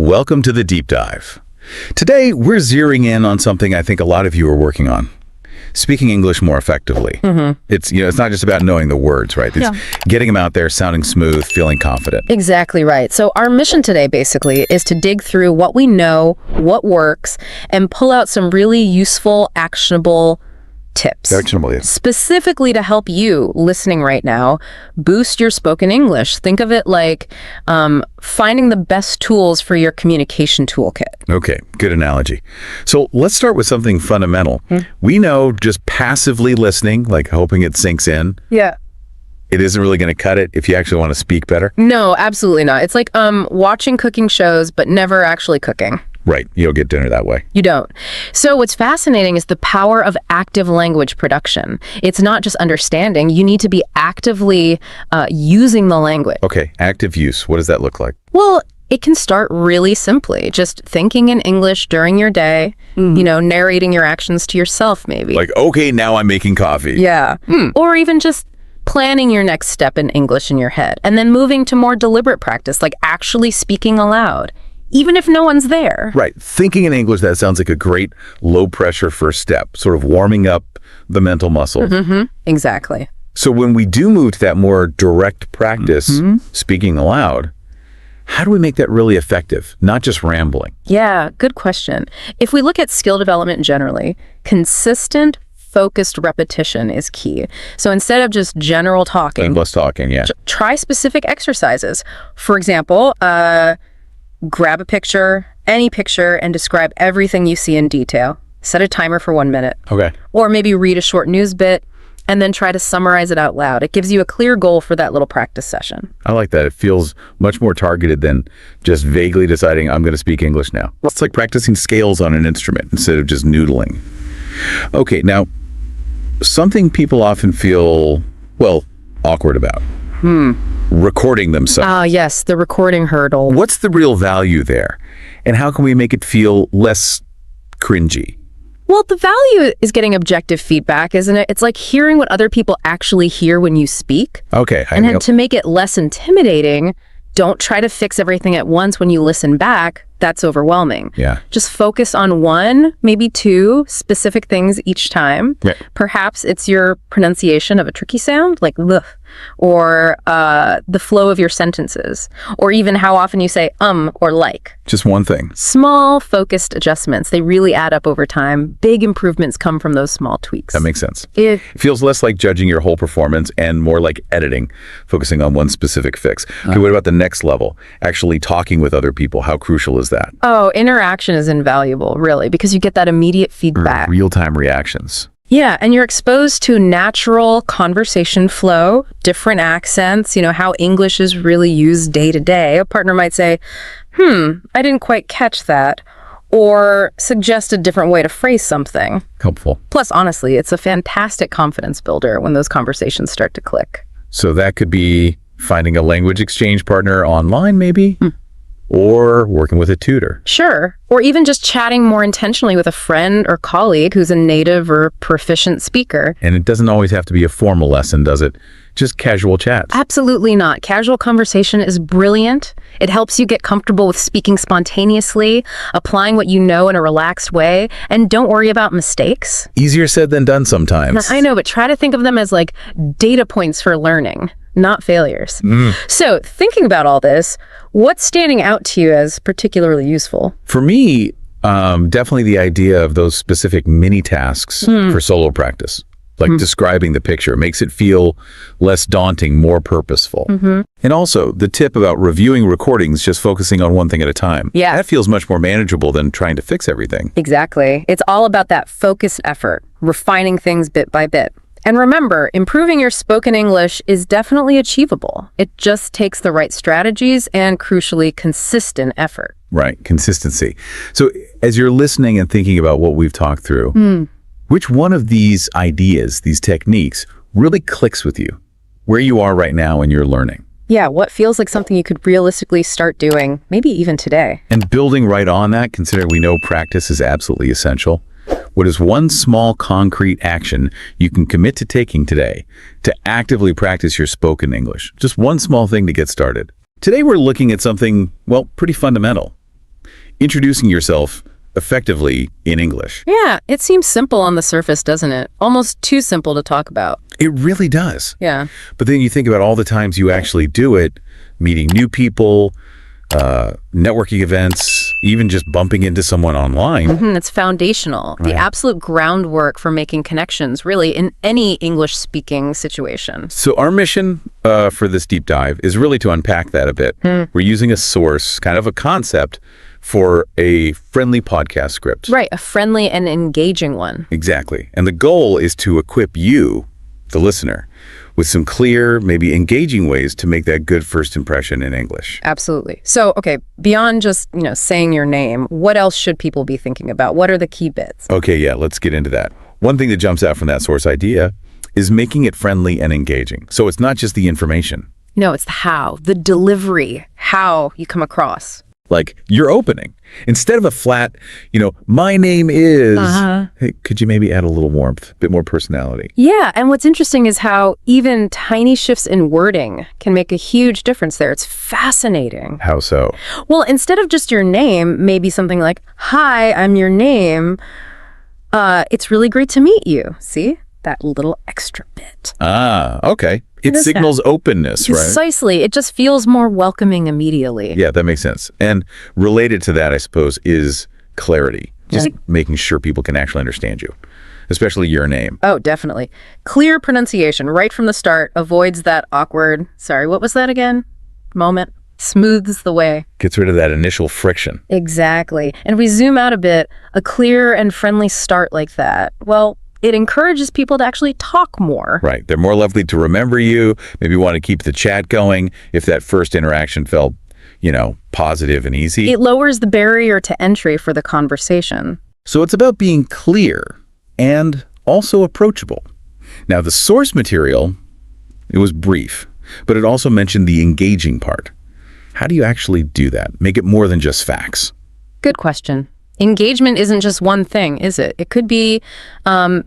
Welcome to the Deep Dive. Today, we're zeroing in on something I think a lot of you are working on. Speaking English more effectively. It's not just about knowing the words, right? It's getting them out there, sounding smooth, feeling confident. Exactly right. So our mission today, basically, is to dig through what we know, what works, and pull out some really useful, actionable tips. Actionable, yes. Specifically to help you, listening right now, boost your spoken English. Think of it like finding the best tools for your communication toolkit. Okay, good analogy. So let's start with something fundamental. We know just passively listening, like hoping it sinks in, it isn't really going to cut it if you actually want to speak better. No, absolutely not. It's like watching cooking shows, but never actually cooking. Right, you don't get dinner that way. You don't. So what's fascinating is the power of active language production. It's not just understanding. You need to be actively using the language. Okay, active use. What does that look like? Well, it can start really simply. Just thinking in English during your day, narrating your actions to yourself maybe. Like, okay, now I'm making coffee. Yeah. Or even just planning your next step in English in your head. And then moving to more deliberate practice, like actually speaking aloud, even if no one's there. Right. Thinking in English, that sounds like a great low-pressure first step, sort of warming up the mental muscle. Exactly. So when we do move to that more direct practice, speaking aloud, how do we make that really effective, not just rambling? Yeah, good question. If we look at skill development generally, consistent, focused repetition is key. So instead of just general talking, Endless talking, yeah. try specific exercises. For example, grab a picture, any picture, and describe everything you see in detail. Set a timer for 1 minute. Okay. Or maybe read a short news bit and then try to summarize it out loud. It gives you a clear goal for that little practice session. I like that. It feels much more targeted than just vaguely deciding I'm going to speak English now. It's like practicing scales on an instrument instead of just noodling. Okay, now, something people often feel, awkward about. Recording themselves. Yes, the recording hurdle. What's the real value there? And how can we make it feel less cringy? Well, the value is getting objective feedback, isn't it? It's like hearing what other people actually hear when you speak. Okay. And to make it less intimidating, don't try to fix everything at once when you listen back. That's overwhelming. Yeah. Just focus on one, maybe two specific things each time. Right. Perhaps it's your pronunciation of a tricky sound, like "ugh," or the flow of your sentences, or even how often you say or like. Just one thing. Small, focused adjustments. They really add up over time. Big improvements come from those small tweaks. That makes sense. It feels less like judging your whole performance and more like editing, focusing on one specific fix. Okay, what about the next level? Actually talking with other people. How crucial is that? Oh, interaction is invaluable, really, because you get that immediate feedback. Real-time reactions. Yeah, and you're exposed to natural conversation flow, different accents, how English is really used day to day. A partner might say, I didn't quite catch that, or suggest a different way to phrase something. Helpful. Plus, honestly, it's a fantastic confidence builder when those conversations start to click. So that could be finding a language exchange partner online, maybe? Or working with a tutor. Sure. Or even just chatting more intentionally with a friend or colleague who's a native or proficient speaker. And it doesn't always have to be a formal lesson, does it? Just casual chats. Absolutely not. Casual conversation is brilliant. It helps you get comfortable with speaking spontaneously, applying what you know in a relaxed way, and don't worry about mistakes. Easier said than done sometimes. I know, but try to think of them as like data points for learning, not failures. So thinking about all this, what's standing out to you as particularly useful? For me, definitely the idea of those specific mini tasks for solo practice, like describing the picture, makes it feel less daunting, more purposeful. And also the tip about reviewing recordings, just focusing on one thing at a time. Yeah. That feels much more manageable than trying to fix everything. Exactly. It's all about that focused effort, refining things bit by bit. And remember, improving your spoken English is definitely achievable. It just takes the right strategies and, crucially, consistent effort. Right, consistency. So as you're listening and thinking about what we've talked through, which one of these ideas, these techniques, really clicks with you, where you are right now in your learning? Yeah, what feels like something you could realistically start doing, maybe even today. And building right on that, considering we know practice is absolutely essential, what is one small concrete action you can commit to taking today to actively practice your spoken English? Just one small thing to get started. Today we're looking at something, pretty fundamental. introducing yourself effectively in English. Yeah, it seems simple on the surface, doesn't it? Almost too simple to talk about. It really does. Yeah. But then you think about all the times you actually do it, meeting new people, networking events, even just bumping into someone online. It's foundational. Right. The absolute groundwork for making connections, really, in any English-speaking situation. So our mission for this deep dive is really to unpack that a bit. We're using a source, kind of a concept, for a friendly podcast script. Right, a friendly and engaging one. Exactly. And the goal is to equip you, the listener, with some clear, maybe engaging ways to make that good first impression in English. Absolutely. So, okay, beyond just, saying your name, what else should people be thinking about? What are the key bits? Okay, yeah, let's get into that. One thing that jumps out from that source idea is making it friendly and engaging. So it's not just the information. No, it's the how, the delivery, how you come across. Like your opening. Instead of a flat, my name is, hey, could you maybe add a little warmth, a bit more personality? Yeah, and what's interesting is how even tiny shifts in wording can make a huge difference there. It's fascinating. How so? Well, instead of just your name, maybe something like, hi, I'm your name. It's really great to meet you. See? That little extra bit. Ah, okay. It does signals openness, right? Precisely. It just feels more welcoming immediately. Yeah, that makes sense. And related to that, I suppose, is clarity. Just making sure people can actually understand you, especially your name. Oh, definitely. Clear pronunciation right from the start avoids that awkward, sorry, what was that again? Moment. Smooths the way. Gets rid of that initial friction. Exactly. And if we zoom out a bit, a clear and friendly start like that, well, it encourages people to actually talk more. Right. They're more likely to remember you, maybe want to keep the chat going if that first interaction felt, positive and easy. It lowers the barrier to entry for the conversation. So it's about being clear and also approachable. Now, the source material, it was brief, but it also mentioned the engaging part. How do you actually do that? Make it more than just facts. Good question. Engagement isn't just one thing, is it? It could be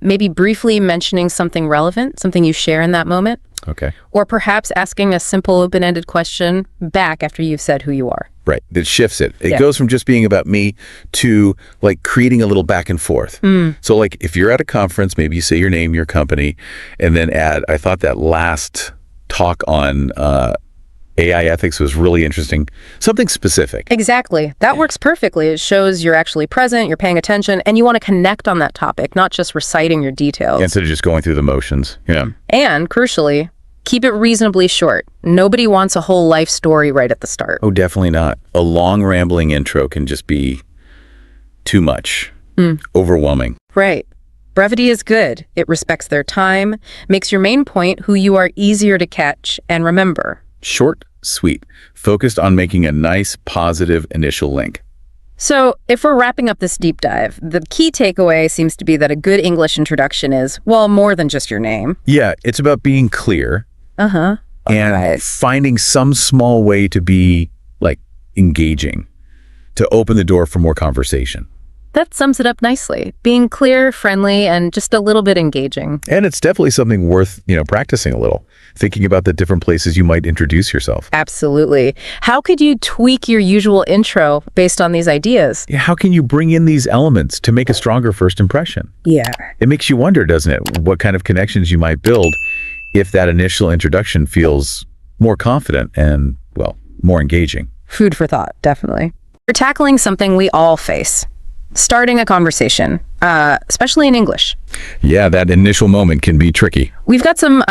maybe briefly mentioning something relevant, something you share in that moment. Okay. Or perhaps asking a simple open-ended question back after you've said who you are. Right. That shifts it. It goes from just being about me to creating a little back and forth. So if you're at a conference, maybe you say your name, your company, and then add, I thought that last talk on AI ethics was really interesting. Something specific. Exactly. That works perfectly. It shows you're actually present, you're paying attention, and you want to connect on that topic, not just reciting your details. Instead of just going through the motions. Yeah. And crucially, keep it reasonably short. Nobody wants a whole life story right at the start. Oh, definitely not. A long rambling intro can just be too much. Overwhelming. Right. Brevity is good. It respects their time, makes your main point who you are easier to catch and remember. Short, sweet, focused on making a nice, positive initial link. So if we're wrapping up this deep dive, the key takeaway seems to be that a good English introduction is, well, more than just your name. Yeah, it's about being clear. And finding some small way to be, engaging, to open the door for more conversation. That sums it up nicely. Being clear, friendly, and just a little bit engaging. And it's definitely something worth, practicing a little. Thinking about the different places you might introduce yourself. Absolutely. How could you tweak your usual intro based on these ideas? Yeah, how can you bring in these elements to make a stronger first impression? Yeah. It makes you wonder, doesn't it, what kind of connections you might build if that initial introduction feels more confident and, more engaging. Food for thought, definitely. We're tackling something we all face. Starting a conversation, especially in English. Yeah, that initial moment can be tricky. We've got some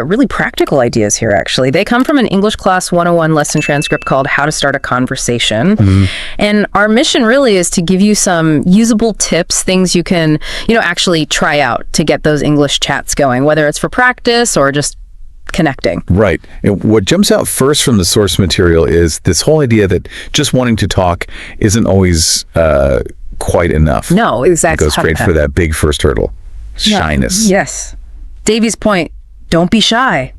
really practical ideas here, actually. They come from an English Class 101 lesson transcript called How to Start a Conversation. And our mission really is to give you some usable tips, things you can, actually try out to get those English chats going, whether it's for practice or just connecting. Right. And what jumps out first from the source material is this whole idea that just wanting to talk isn't always quite enough. No, exactly. It goes straight for that big first hurdle. Shyness. Yes. Davy's point, don't be shy.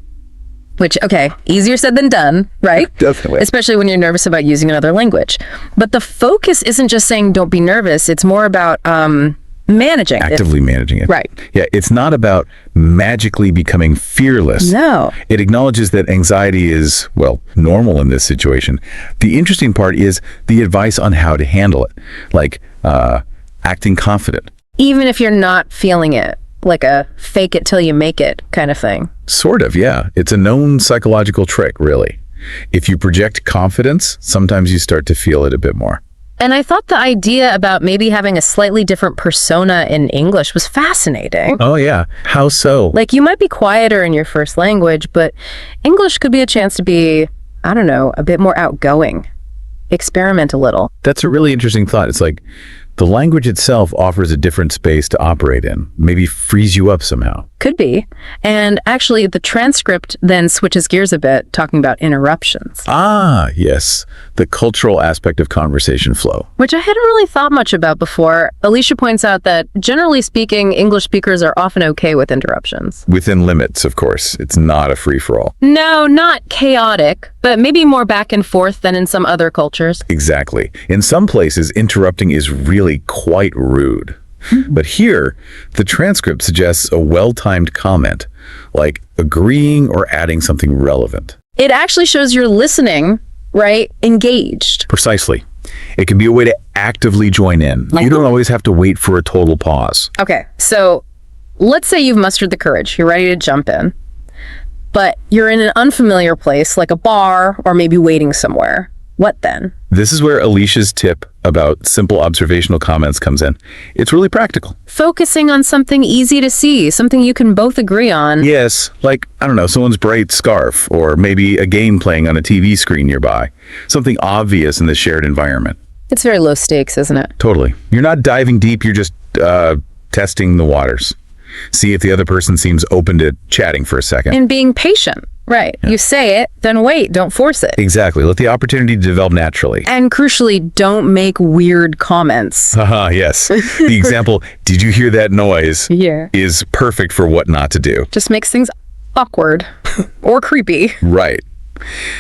Which, okay, easier said than done, right? Definitely. Especially when you're nervous about using another language. But the focus isn't just saying don't be nervous. It's more about managing it. Actively managing it. Right. Yeah, it's not about magically becoming fearless. No. It acknowledges that anxiety is, well, normal in this situation. The interesting part is the advice on how to handle it, like acting confident. Even if you're not feeling it, like a fake it till you make it kind of thing. Sort of, yeah. It's a known psychological trick, really. If you project confidence, sometimes you start to feel it a bit more. And I thought the idea about maybe having a slightly different persona in English was fascinating. Oh, yeah. How so? Like, you might be quieter in your first language, but English could be a chance to be, I don't know, a bit more outgoing. Experiment a little. That's a really interesting thought. It's like the language itself offers a different space to operate in, maybe frees you up somehow. Could be. And actually, the transcript then switches gears a bit, talking about interruptions. Ah, yes. The cultural aspect of conversation flow. Which I hadn't really thought much about before. Alicia points out that, generally speaking, English speakers are often okay with interruptions. Within limits, of course. It's not a free-for-all. No, not chaotic, but maybe more back and forth than in some other cultures. Exactly. In some places, interrupting is really quite rude. But here, the transcript suggests a well-timed comment, like agreeing or adding something relevant. It actually shows you're listening, right? Engaged. Precisely. It can be a way to actively join in. You don't always have to wait for a total pause. Okay, so let's say you've mustered the courage. You're ready to jump in. But you're in an unfamiliar place, like a bar or maybe waiting somewhere. What then? This is where Alicia's tip about simple observational comments comes in. It's really practical. Focusing on something easy to see, something you can both agree on. Yes, like, I don't know, someone's bright scarf, or maybe a game playing on a TV screen nearby. Something obvious in the shared environment. It's very low stakes, isn't it? Totally. You're not diving deep, you're just testing the waters. See if the other person seems open to chatting for a second. And being patient. Right. Yeah. You say it, then wait. Don't force it. Exactly. Let the opportunity to develop naturally. And crucially, don't make weird comments. Haha, yes. The example, did you hear that noise? Yeah. Is perfect for what not to do. Just makes things awkward or creepy. Right.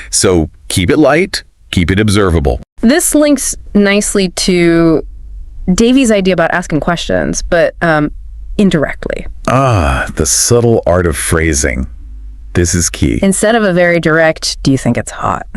So keep it light, keep it observable. This links nicely to Davy's idea about asking questions, but indirectly. Ah, the subtle art of phrasing. This is key. Instead of a very direct, do you think it's hot?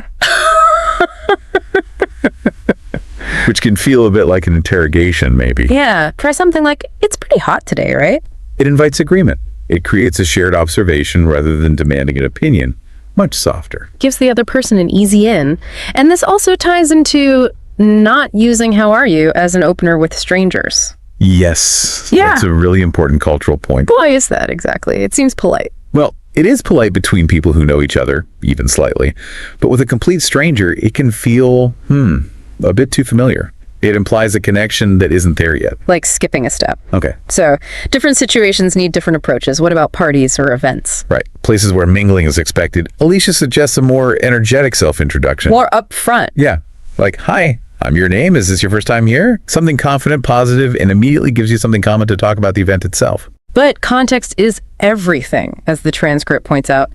Which can feel a bit like an interrogation, maybe. Yeah, try something like, it's pretty hot today, right? It invites agreement. It creates a shared observation rather than demanding an opinion. Much softer. Gives the other person an easy in. And this also ties into not using how are you as an opener with strangers. Yes. Yeah. That's a really important cultural point. Why is that exactly? It seems polite. Well, it is polite between people who know each other, even slightly. But with a complete stranger, it can feel, a bit too familiar. It implies a connection that isn't there yet. Like skipping a step. Okay. So, different situations need different approaches. What about parties or events? Right. Places where mingling is expected. Alicia suggests a more energetic self-introduction. More upfront. Yeah. Like, hi, I'm your name. Is this your first time here? Something confident, positive, and immediately gives you something common to talk about the event itself. But context is everything, as the transcript points out.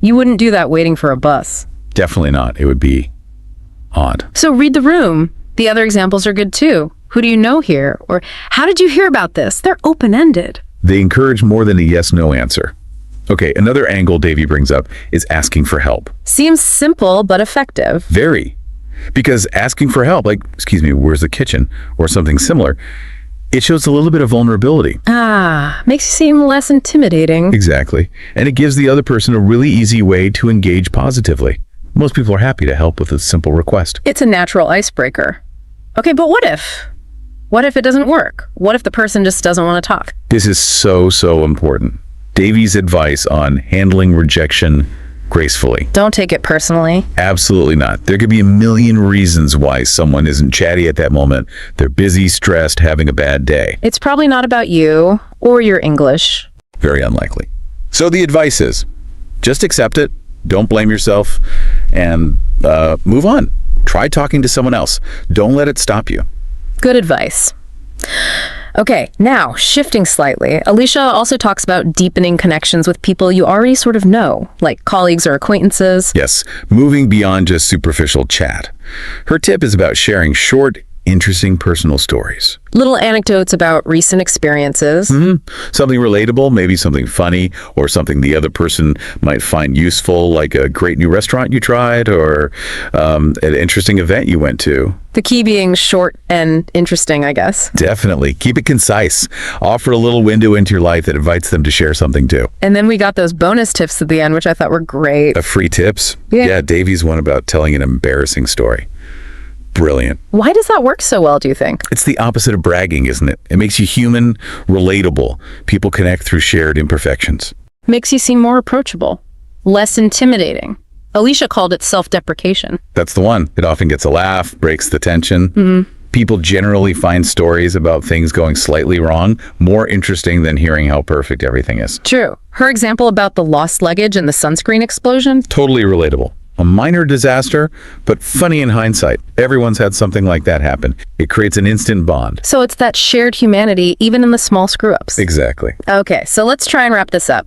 You wouldn't do that waiting for a bus. Definitely not. It would be odd. So read the room. The other examples are good too. Who do you know here? Or how did you hear about this? They're open-ended. They encourage more than a yes-no answer. Okay, another angle Davy brings up is asking for help. Seems simple, but effective. Very. Because asking for help, like, excuse me, where's the kitchen? Or something similar, it shows a little bit of vulnerability. Ah, makes you seem less intimidating. Exactly. And it gives the other person a really easy way to engage positively. Most people are happy to help with a simple request. It's a natural icebreaker. Okay, but what if? What if it doesn't work? What if the person just doesn't want to talk? This is so important. Davy's advice on handling rejection gracefully. Don't take it personally. Absolutely not. There could be a million reasons why someone isn't chatty at that moment. They're busy, stressed, having a bad day. It's probably not about you or your English. Very unlikely. So the advice is, just accept it, don't blame yourself, and move on. Try talking to someone else. Don't let it stop you. Good advice. Okay, now, shifting slightly, Alicia also talks about deepening connections with people you already sort of know, like colleagues or acquaintances. Yes, moving beyond just superficial chat. Her tip is about sharing short, interesting personal stories. Little anecdotes about recent experiences. Something relatable, maybe something funny, or something the other person might find useful, like a great new restaurant you tried, or an interesting event you went to. The key being short and interesting, I guess. Definitely. Keep it concise. Offer a little window into your life that invites them to share something too. And then we got those bonus tips at the end, which I thought were great. Free tips? Yeah. Davey's one about telling an embarrassing story. Brilliant. Why does that work so well, do you think? It's the opposite of bragging, isn't it? It makes you human, relatable. People connect through shared imperfections. Makes you seem more approachable, less intimidating. Alicia called it self-deprecation. That's the one. It often gets a laugh, breaks the tension. People generally find stories about things going slightly wrong more interesting than hearing how perfect everything is. True. Her example about the lost luggage and the sunscreen explosion? Totally relatable. A minor disaster, but funny in hindsight. Everyone's had something like that happen. It creates an instant bond. So it's that shared humanity, even in the small screw-ups. Exactly. Okay, so let's try and wrap this up.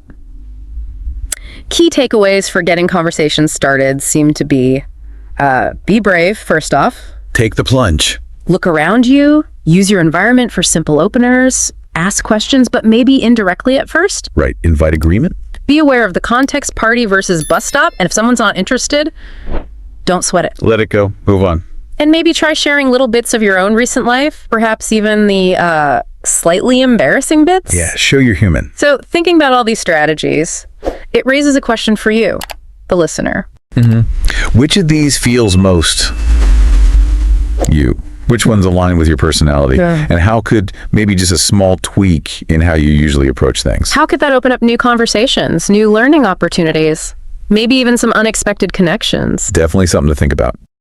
Key takeaways for getting conversations started seem to be brave, first off. Take the plunge. Look around you. Use your environment for simple openers. Ask questions, but maybe indirectly at first. Right. Invite agreement. Be aware of the context, party versus bus stop, and if someone's not interested, don't sweat it. Let it go. Move on. And maybe try sharing little bits of your own recent life, perhaps even the slightly embarrassing bits. Yeah, show you're human. So thinking about all these strategies, it raises a question for you, the listener. Which of these feels most you? Which ones align with your personality? Yeah. And how could maybe just a small tweak in how you usually approach things? How could that open up new conversations, new learning opportunities, maybe even some unexpected connections? Definitely something to think about.